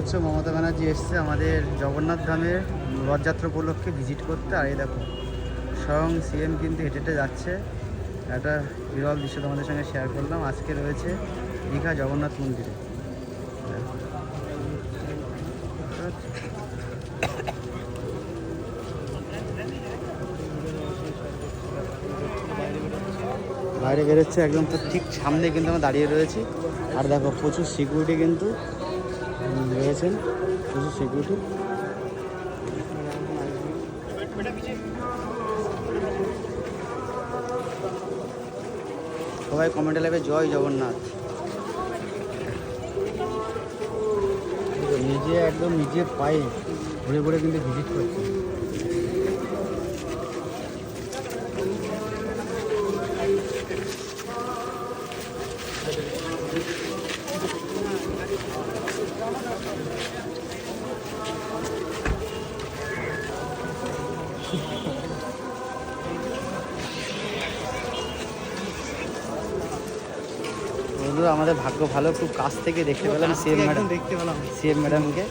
হচ্ছে মমতা ব্যানার্জি এসছে আমাদের জগন্নাথ ধামের রথযাত্রা উপলক্ষে ভিজিট করতে। আর এই দেখো স্বয়ং সিএম কিন্তু হেঁটে হেঁটে যাচ্ছে। একটা বিরল দৃশ্য তোমাদের সঙ্গে শেয়ার করলাম। আজকে রয়েছে দীঘা জগন্নাথ মন্দিরে। বাইরে বেরোচ্ছে একদম, তো ঠিক সামনে কিন্তু আমরা দাঁড়িয়ে রয়েছি। আর দেখো প্রচুর সিকিউরিটি কিন্তু রয়েছেন, প্রচুর সিকিউরিটি। সবাই কমেন্টে লাগবে জয় জগন্নাথ। নিজে একদম নিজের পায়ে ঘুরে ঘুরে কিন্তু ভিজিট করছে। বন্ধুরা আমাদের ভাগ্য ভালো, খুব কাছ থেকে দেখতে পেলাম সিএম ম্যাডামকে।